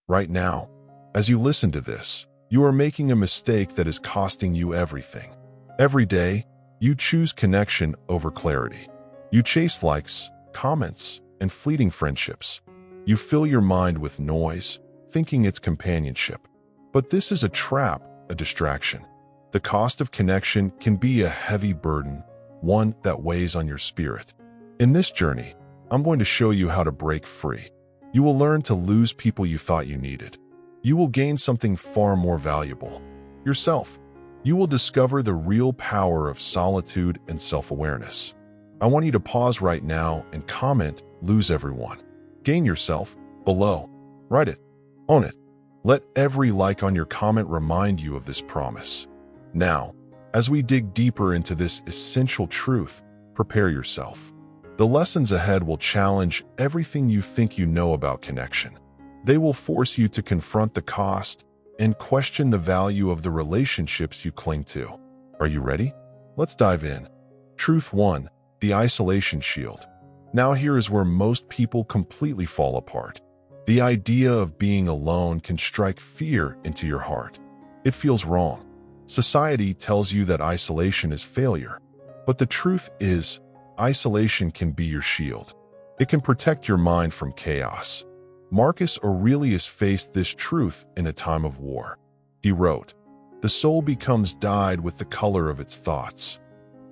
Right now, as you listen to this, you are making a mistake that is costing you everything. Every day, you choose connection over clarity. You chase likes, comments, and fleeting friendships. You fill your mind with noise, thinking it's companionship. But this is a trap, a distraction. The cost of connection can be a heavy burden, one that weighs on your spirit. In this journey, I'm going to show you how to break free. You will learn to lose people you thought you needed. You will gain something far more valuable, yourself. You will discover the real power of solitude and self-awareness. I want you to pause right now and comment, "Lose everyone." Gain yourself, below. Write it. Own it. Let every like on your comment remind you of this promise. Now, as we dig deeper into this essential truth, prepare yourself. The lessons ahead will challenge everything you think you know about connection. They will force you to confront the cost and question the value of the relationships you cling to. Are you ready? Let's dive in. Truth 1. The isolation shield. Now here is where most people completely fall apart. The idea of being alone can strike fear into your heart. It feels wrong. Society tells you that isolation is failure. But the truth is, isolation can be your shield. It can protect your mind from chaos. Marcus Aurelius faced this truth in a time of war. He wrote, "The soul becomes dyed with the color of its thoughts."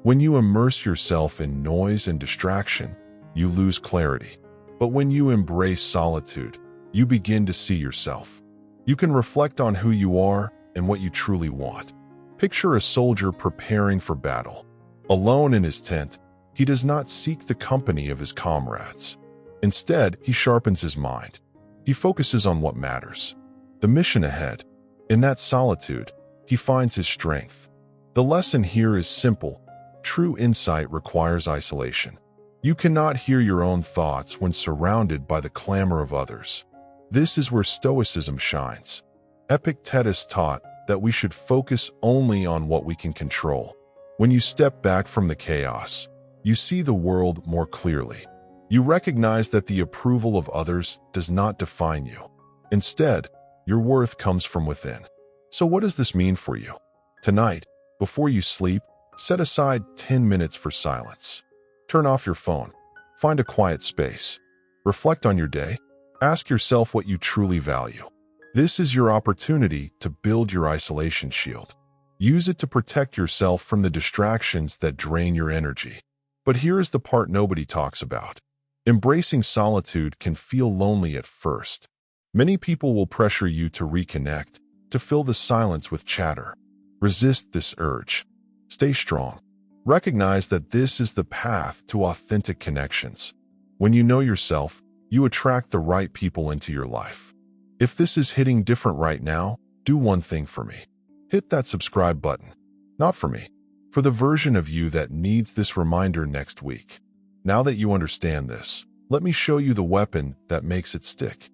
When you immerse yourself in noise and distraction, you lose clarity. But when you embrace solitude, you begin to see yourself. You can reflect on who you are and what you truly want. Picture a soldier preparing for battle. Alone in his tent, he does not seek the company of his comrades. Instead, he sharpens his mind. He focuses on what matters, the mission ahead. In that solitude, he finds his strength. The lesson here is simple. True insight requires isolation. You cannot hear your own thoughts when surrounded by the clamor of others. This is where Stoicism shines. Epictetus taught that we should focus only on what we can control. When you step back from the chaos, you see the world more clearly. You recognize that the approval of others does not define you. Instead, your worth comes from within. So what does this mean for you? Tonight, before you sleep, set aside 10 minutes for silence. Turn off your phone. Find a quiet space. Reflect on your day. Ask yourself what you truly value. This is your opportunity to build your isolation shield. Use it to protect yourself from the distractions that drain your energy. But here is the part nobody talks about. Embracing solitude can feel lonely at first. Many people will pressure you to reconnect, to fill the silence with chatter. Resist this urge. Stay strong. Recognize that this is the path to authentic connections. When you know yourself, you attract the right people into your life. If this is hitting different right now, do one thing for me. Hit that subscribe button. Not for me, for the version of you that needs this reminder next week. Now that you understand this, let me show you the weapon that makes it stick.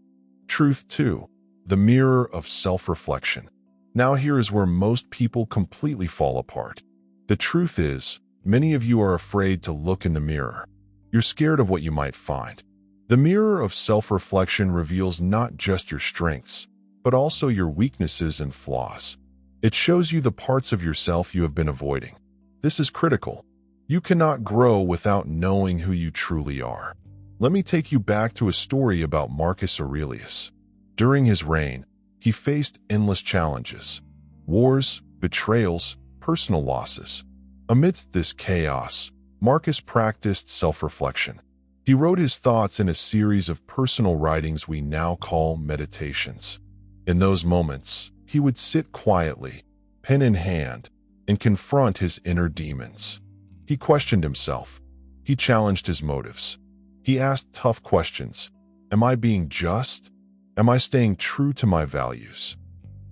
Truth 2. The mirror of self-reflection. Now here is where most people completely fall apart. The truth is, many of you are afraid to look in the mirror. You're scared of what you might find. The mirror of self-reflection reveals not just your strengths, but also your weaknesses and flaws. It shows you the parts of yourself you have been avoiding. This is critical. You cannot grow without knowing who you truly are. Let me take you back to a story about Marcus Aurelius. During his reign, he faced endless challenges: wars, betrayals, personal losses. Amidst this chaos, Marcus practiced self-reflection. He wrote his thoughts in a series of personal writings we now call meditations. In those moments, he would sit quietly, pen in hand, and confront his inner demons. He questioned himself. He challenged his motives. He asked tough questions. Am I being just? Am I staying true to my values?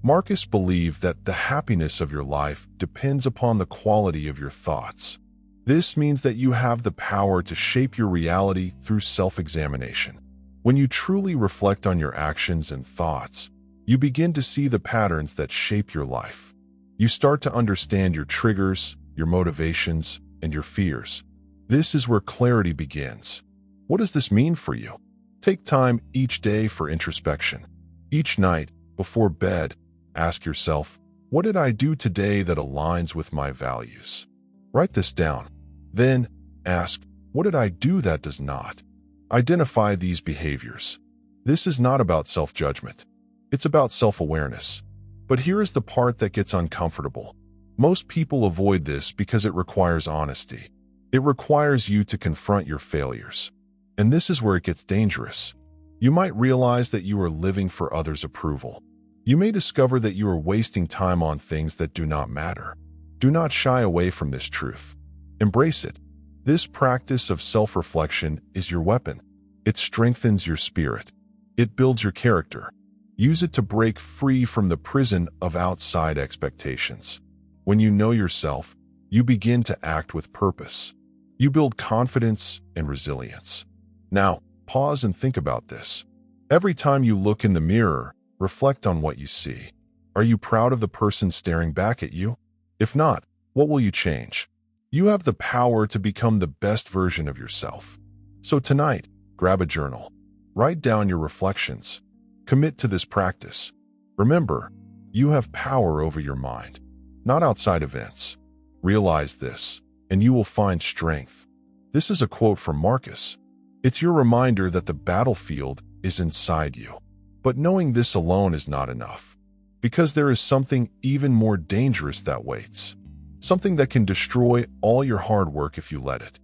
Marcus believed that the happiness of your life depends upon the quality of your thoughts. This means that you have the power to shape your reality through self-examination. When you truly reflect on your actions and thoughts, you begin to see the patterns that shape your life. You start to understand your triggers, your motivations, and your fears. This is where clarity begins. What does this mean for you? Take time each day for introspection. Each night, before bed, ask yourself, what did I do today that aligns with my values? Write this down. Then, ask, what did I do that does not? Identify these behaviors. This is not about self-judgment. It's about self-awareness. But here is the part that gets uncomfortable. Most people avoid this because it requires honesty. It requires you to confront your failures. And this is where it gets dangerous. You might realize that you are living for others' approval. You may discover that you are wasting time on things that do not matter. Do not shy away from this truth. Embrace it. This practice of self-reflection is your weapon. It strengthens your spirit. It builds your character. Use it to break free from the prison of outside expectations. When you know yourself, you begin to act with purpose. You build confidence and resilience. Now, pause and think about this. Every time you look in the mirror, reflect on what you see. Are you proud of the person staring back at you? If not, what will you change? You have the power to become the best version of yourself. So tonight, grab a journal. Write down your reflections. Commit to this practice. Remember, you have power over your mind, not outside events. Realize this, and you will find strength. This is a quote from Marcus. It's your reminder that the battlefield is inside you. But knowing this alone is not enough, because there is something even more dangerous that waits. Something that can destroy all your hard work if you let it.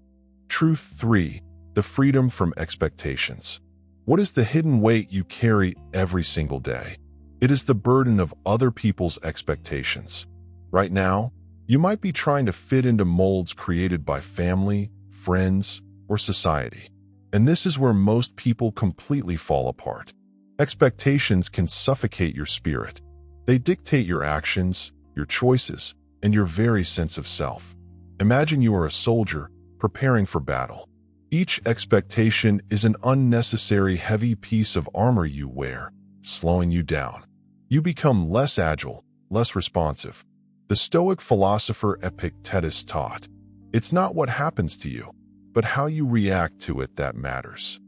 Truth 3. The freedom from expectations. What is the hidden weight you carry every single day? It is the burden of other people's expectations. Right now, you might be trying to fit into molds created by family, friends, or society. And this is where most people completely fall apart. Expectations can suffocate your spirit. They dictate your actions, your choices, and your very sense of self. Imagine you are a soldier preparing for battle. Each expectation is an unnecessary heavy piece of armor you wear, slowing you down. You become less agile, less responsive. The Stoic philosopher Epictetus taught, it's not what happens to you, but how you react to it that matters.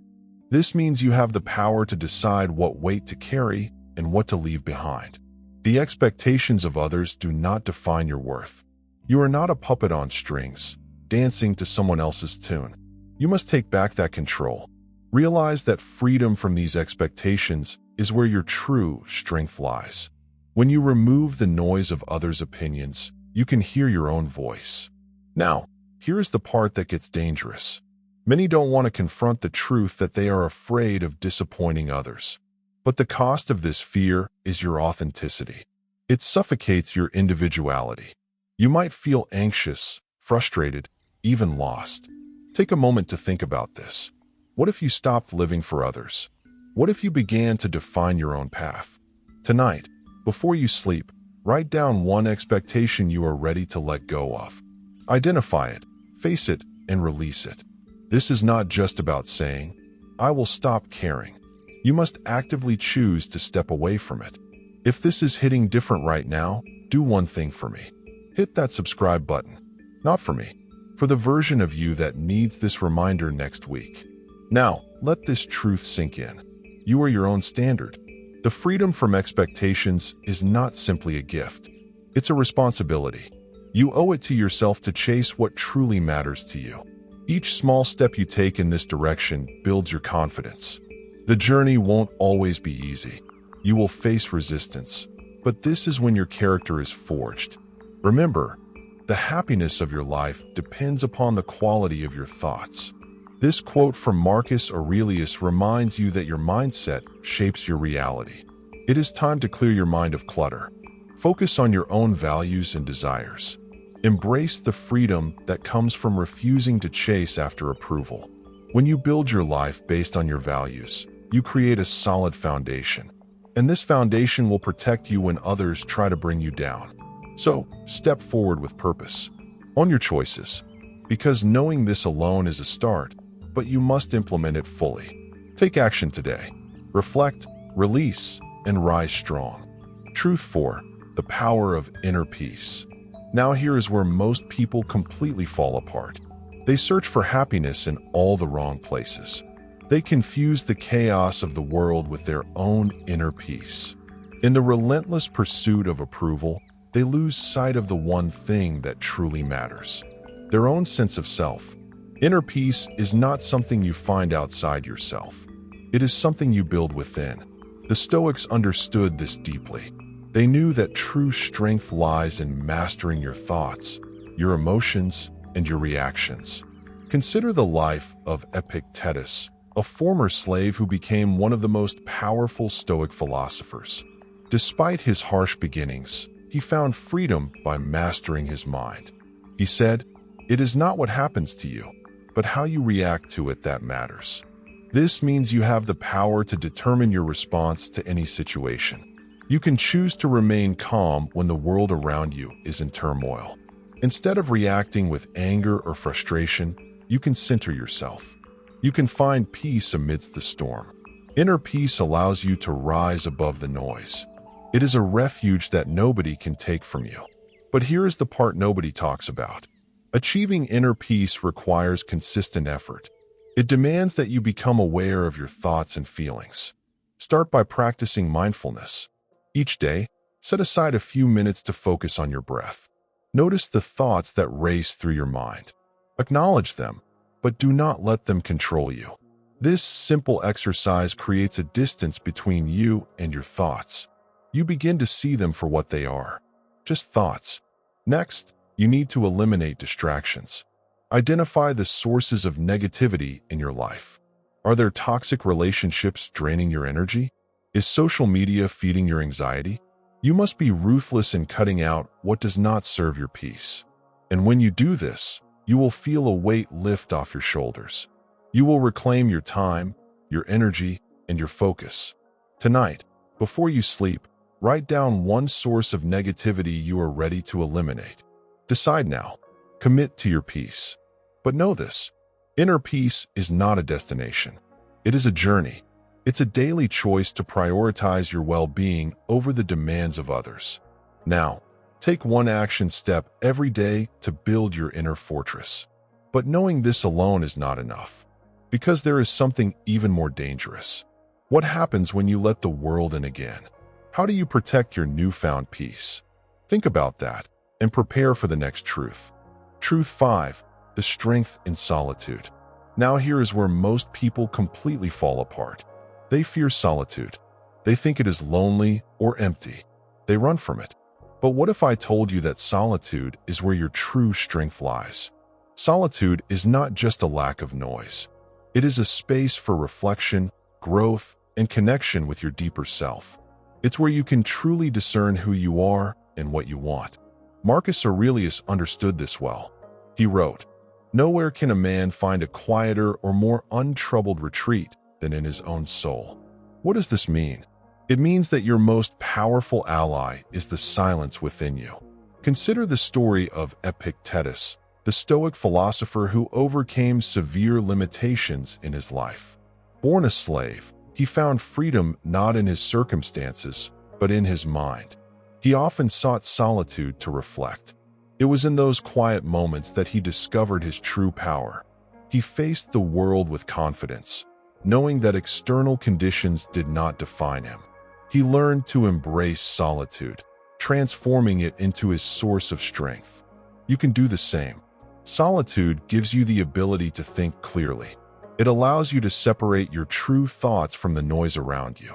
This means you have the power to decide what weight to carry and what to leave behind. The expectations of others do not define your worth. You are not a puppet on strings, dancing to someone else's tune. You must take back that control. Realize that freedom from these expectations is where your true strength lies. When you remove the noise of others' opinions, you can hear your own voice. Now, here is the part that gets dangerous. Many don't want to confront the truth that they are afraid of disappointing others. But the cost of this fear is your authenticity. It suffocates your individuality. You might feel anxious, frustrated, even lost. Take a moment to think about this. What if you stopped living for others? What if you began to define your own path? Tonight, before you sleep, write down one expectation you are ready to let go of. Identify it, face it, and release it. This is not just about saying, I will stop caring. You must actively choose to step away from it. If this is hitting different right now, do one thing for me. Hit that subscribe button. Not for me, for the version of you that needs this reminder next week. Now, let this truth sink in. You are your own standard. The freedom from expectations is not simply a gift. It's a responsibility. You owe it to yourself to chase what truly matters to you. Each small step you take in this direction builds your confidence. The journey won't always be easy. You will face resistance, but this is when your character is forged. Remember, the happiness of your life depends upon the quality of your thoughts. This quote from Marcus Aurelius reminds you that your mindset shapes your reality. It is time to clear your mind of clutter. Focus on your own values and desires. Embrace the freedom that comes from refusing to chase after approval. When you build your life based on your values, you create a solid foundation. And this foundation will protect you when others try to bring you down. So, step forward with purpose. Own your choices. Because knowing this alone is a start, but you must implement it fully. Take action today. Reflect, release, and rise strong. Truth 4. The power of inner peace. Now here is where most people completely fall apart. They search for happiness in all the wrong places. They confuse the chaos of the world with their own inner peace. In the relentless pursuit of approval, they lose sight of the one thing that truly matters: their own sense of self. Inner peace is not something you find outside yourself. It is something you build within. The Stoics understood this deeply. They knew that true strength lies in mastering your thoughts, your emotions, and your reactions. Consider the life of Epictetus, a former slave who became one of the most powerful Stoic philosophers. Despite his harsh beginnings, he found freedom by mastering his mind. He said, "It is not what happens to you, but how you react to it that matters." This means you have the power to determine your response to any situation. You can choose to remain calm when the world around you is in turmoil. Instead of reacting with anger or frustration, you can center yourself. You can find peace amidst the storm. Inner peace allows you to rise above the noise. It is a refuge that nobody can take from you. But here is the part nobody talks about. Achieving inner peace requires consistent effort. It demands that you become aware of your thoughts and feelings. Start by practicing mindfulness. Each day, set aside a few minutes to focus on your breath. Notice the thoughts that race through your mind. Acknowledge them, but do not let them control you. This simple exercise creates a distance between you and your thoughts. You begin to see them for what they are: just thoughts. Next, you need to eliminate distractions. Identify the sources of negativity in your life. Are there toxic relationships draining your energy? Is social media feeding your anxiety? You must be ruthless in cutting out what does not serve your peace. And when you do this, you will feel a weight lift off your shoulders. You will reclaim your time, your energy, and your focus. Tonight, before you sleep, write down one source of negativity you are ready to eliminate. Decide now. Commit to your peace. But know this: inner peace is not a destination. It is a journey. It's a daily choice to prioritize your well-being over the demands of others. Now, take one action step every day to build your inner fortress. But knowing this alone is not enough, because there is something even more dangerous. What happens when you let the world in again? How do you protect your newfound peace? Think about that and prepare for the next truth. Truth 5. The strength in solitude. Now here is where most people completely fall apart. They fear solitude. They think it is lonely or empty. They run from it. But what if I told you that solitude is where your true strength lies? Solitude is not just a lack of noise. It is a space for reflection, growth, and connection with your deeper self. It's where you can truly discern who you are and what you want. Marcus Aurelius understood this well. He wrote, "Nowhere can a man find a quieter or more untroubled retreat than in his own soul." What does this mean? It means that your most powerful ally is the silence within you. Consider the story of Epictetus, the Stoic philosopher who overcame severe limitations in his life. Born a slave, he found freedom not in his circumstances, but in his mind. He often sought solitude to reflect. It was in those quiet moments that he discovered his true power. He faced the world with confidence, knowing that external conditions did not define him. He learned to embrace solitude, transforming it into his source of strength. You can do the same. Solitude gives you the ability to think clearly. It allows you to separate your true thoughts from the noise around you.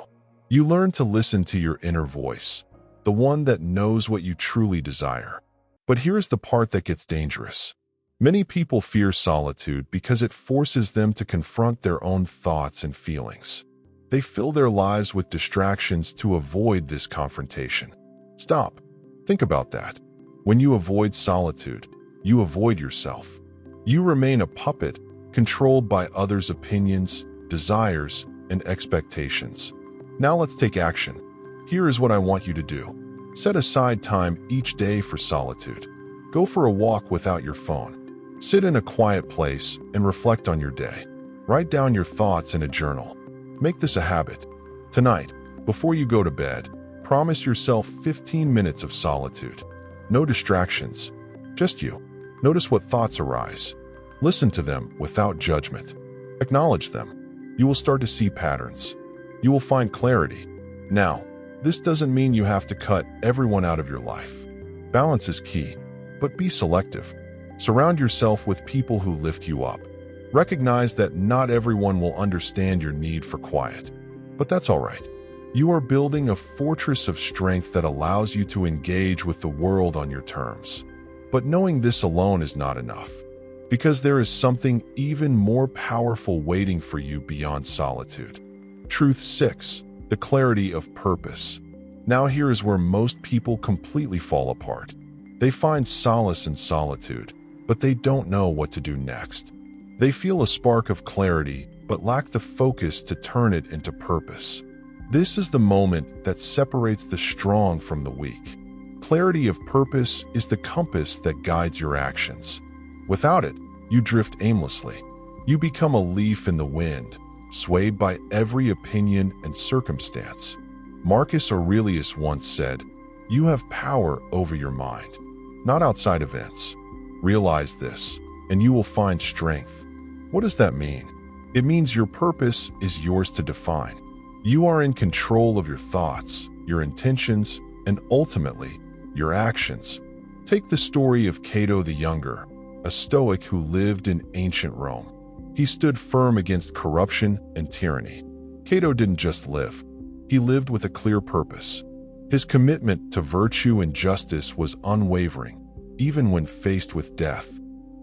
You learn to listen to your inner voice, the one that knows what you truly desire. But here's the part that gets dangerous. Many people fear solitude because it forces them to confront their own thoughts and feelings. They fill their lives with distractions to avoid this confrontation. Stop. Think about that. When you avoid solitude, you avoid yourself. You remain a puppet, controlled by others' opinions, desires, and expectations. Now let's take action. Here is what I want you to do. Set aside time each day for solitude. Go for a walk without your phone. Sit in a quiet place and reflect on your day. Write down your thoughts in a journal. Make this a habit. Tonight, before you go to bed, promise yourself 15 minutes of solitude. No distractions, just you. Notice what thoughts arise. Listen to them without judgment. Acknowledge them. You will start to see patterns. You will find clarity. Now, this doesn't mean you have to cut everyone out of your life. Balance is key, but be selective. Surround yourself with people who lift you up. Recognize that not everyone will understand your need for quiet, but that's all right. You are building a fortress of strength that allows you to engage with the world on your terms. But knowing this alone is not enough, because there is something even more powerful waiting for you beyond solitude. Truth 6. The clarity of purpose. Now here is where most people completely fall apart. They find solace in solitude, but they don't know what to do next. They feel a spark of clarity, but lack the focus to turn it into purpose. This is the moment that separates the strong from the weak. Clarity of purpose is the compass that guides your actions. Without it, you drift aimlessly. You become a leaf in the wind, swayed by every opinion and circumstance. Marcus Aurelius once said, "You have power over your mind, not outside events." Realize this, and you will find strength. What does that mean? It means your purpose is yours to define. You are in control of your thoughts, your intentions, and ultimately, your actions. Take the story of Cato the Younger, a Stoic who lived in ancient Rome. He stood firm against corruption and tyranny. Cato didn't just live. He lived with a clear purpose. His commitment to virtue and justice was unwavering, even when faced with death.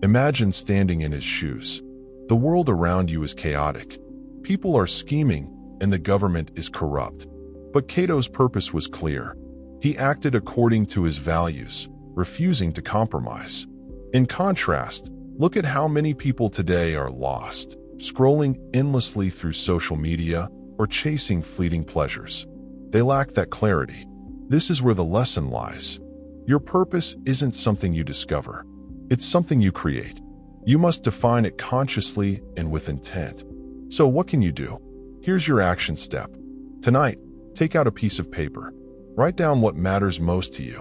Imagine standing in his shoes. The world around you is chaotic. People are scheming, and the government is corrupt. But Cato's purpose was clear. He acted according to his values, refusing to compromise. In contrast, look at how many people today are lost, scrolling endlessly through social media or chasing fleeting pleasures. They lack that clarity. This is where the lesson lies. Your purpose isn't something you discover. It's something you create. You must define it consciously and with intent. So what can you do? Here's your action step. Tonight, take out a piece of paper. Write down what matters most to you.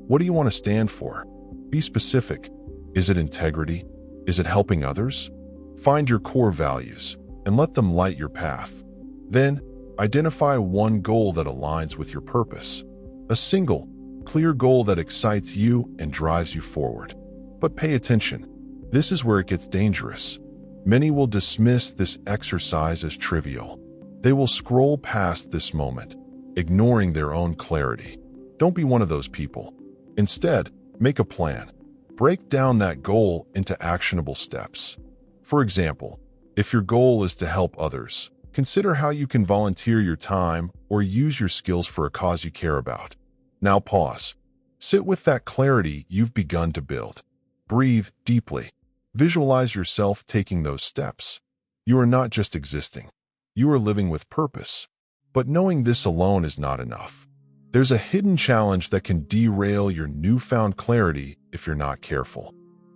What do you want to stand for? Be specific. Is it integrity? Is it helping others? Find your core values and let them light your path. Then, identify one goal that aligns with your purpose. A single, clear goal that excites you and drives you forward. But pay attention. This is where it gets dangerous. Many will dismiss this exercise as trivial. They will scroll past this moment, ignoring their own clarity. Don't be one of those people. Instead, make a plan. Break down that goal into actionable steps. For example, if your goal is to help others, consider how you can volunteer your time or use your skills for a cause you care about. Now pause. Sit with that clarity you've begun to build. Breathe deeply. Visualize yourself taking those steps. You are not just existing. You are living with purpose. But knowing this alone is not enough. There's a hidden challenge that can derail your newfound clarity if you're not careful.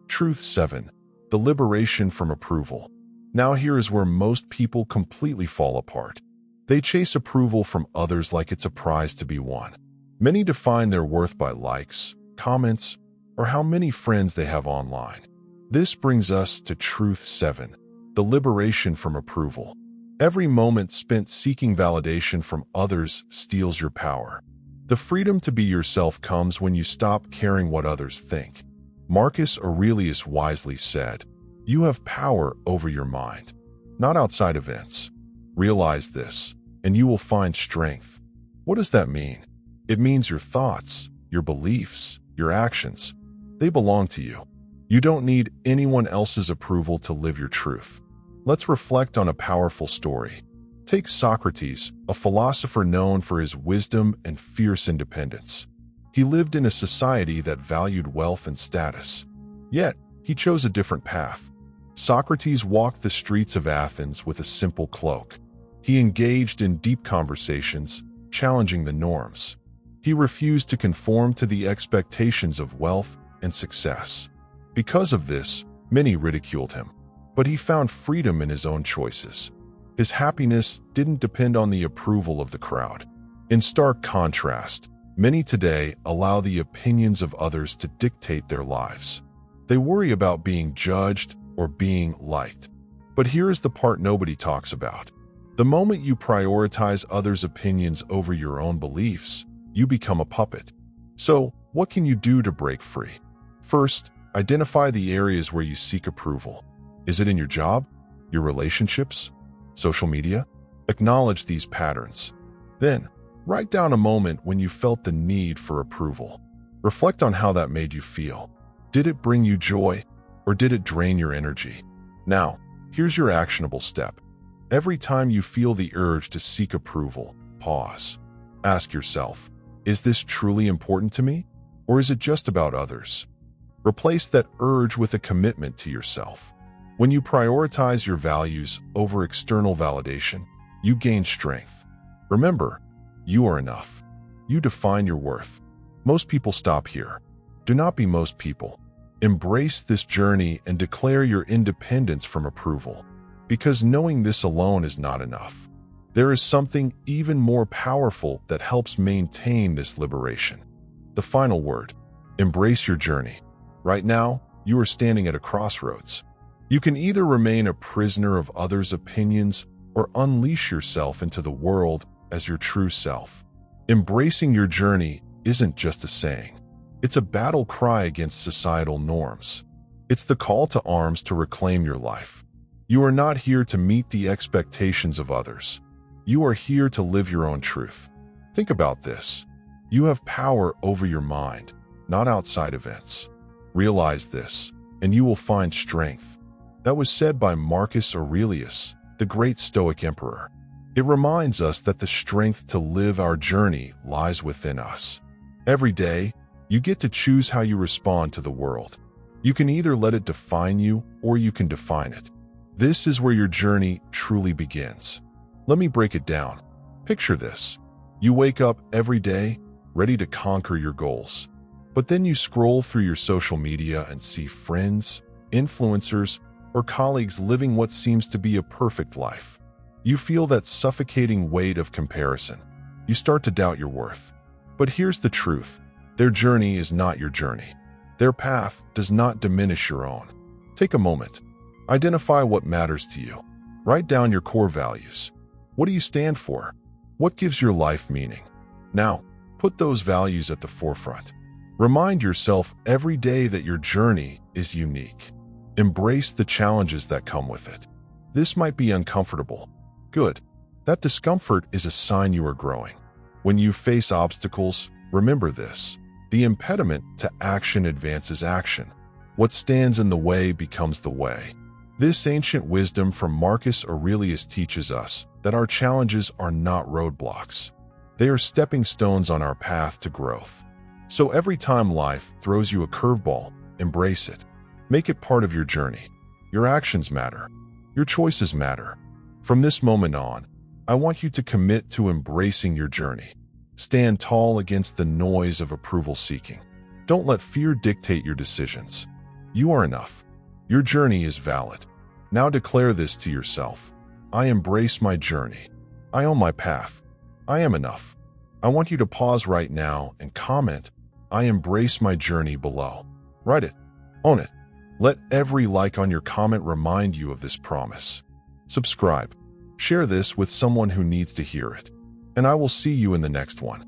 Truth 7. The liberation from approval. Now here is where most people completely fall apart. They chase approval from others like it's a prize to be won. Many define their worth by likes, comments, or how many friends they have online. This brings us to Truth 7. The liberation from approval. Every moment spent seeking validation from others steals your power. The freedom to be yourself comes when you stop caring what others think. Marcus Aurelius wisely said, "You have power over your mind, not outside events." Realize this, and you will find strength. What does that mean? It means your thoughts, your beliefs, your actions, they belong to you. You don't need anyone else's approval to live your truth. Let's reflect on a powerful story. Take Socrates, a philosopher known for his wisdom and fierce independence. He lived in a society that valued wealth and status. Yet, he chose a different path. Socrates walked the streets of Athens with a simple cloak. He engaged in deep conversations, challenging the norms. He refused to conform to the expectations of wealth and success. Because of this, many ridiculed him. But he found freedom in his own choices. His happiness didn't depend on the approval of the crowd. In stark contrast, many today allow the opinions of others to dictate their lives. They worry about being judged or being liked. But here is the part nobody talks about. The moment you prioritize others' opinions over your own beliefs, you become a puppet. So, what can you do to break free? First, identify the areas where you seek approval. Is it in your job, your relationships, social media? Acknowledge these patterns. Then, write down a moment when you felt the need for approval. Reflect on how that made you feel. Did it bring you joy, or did it drain your energy? Now, here's your actionable step. Every time you feel the urge to seek approval, pause. Ask yourself, is this truly important to me, or is it just about others? Replace that urge with a commitment to yourself. When you prioritize your values over external validation, you gain strength. Remember, you are enough. You define your worth. Most people stop here. Do not be most people. Embrace this journey and declare your independence from approval. Because knowing this alone is not enough. There is something even more powerful that helps maintain this liberation. The final word: embrace your journey. Right now, you are standing at a crossroads. You can either remain a prisoner of others' opinions or unleash yourself into the world as your true self. Embracing your journey isn't just a saying. It's a battle cry against societal norms. It's the call to arms to reclaim your life. You are not here to meet the expectations of others. You are here to live your own truth. Think about this. You have power over your mind, not outside events. Realize this, and you will find strength. That was said by Marcus Aurelius, the great Stoic emperor. It reminds us that the strength to live our journey lies within us. Every day, you get to choose how you respond to the world. You can either let it define you, or you can define it. This is where your journey truly begins. Let me break it down. Picture this. You wake up every day, ready to conquer your goals. But then you scroll through your social media and see friends, influencers, or colleagues living what seems to be a perfect life. You feel that suffocating weight of comparison. You start to doubt your worth. But here's the truth. Their journey is not your journey. Their path does not diminish your own. Take a moment. Identify what matters to you. Write down your core values. What do you stand for? What gives your life meaning? Now, put those values at the forefront. Remind yourself every day that your journey is unique. Embrace the challenges that come with it. This might be uncomfortable. Good. That discomfort is a sign you are growing. When you face obstacles, remember this. The impediment to action advances action. What stands in the way becomes the way. This ancient wisdom from Marcus Aurelius teaches us that our challenges are not roadblocks. They are stepping stones on our path to growth. So every time life throws you a curveball, embrace it. Make it part of your journey. Your actions matter. Your choices matter. From this moment on, I want you to commit to embracing your journey. Stand tall against the noise of approval seeking. Don't let fear dictate your decisions. You are enough. Your journey is valid. Now declare this to yourself. I embrace my journey. I own my path. I am enough. I want you to pause right now and comment, I embrace my journey below. Write it. Own it. Let every like on your comment remind you of this promise. Subscribe. Share this with someone who needs to hear it. And I will see you in the next one.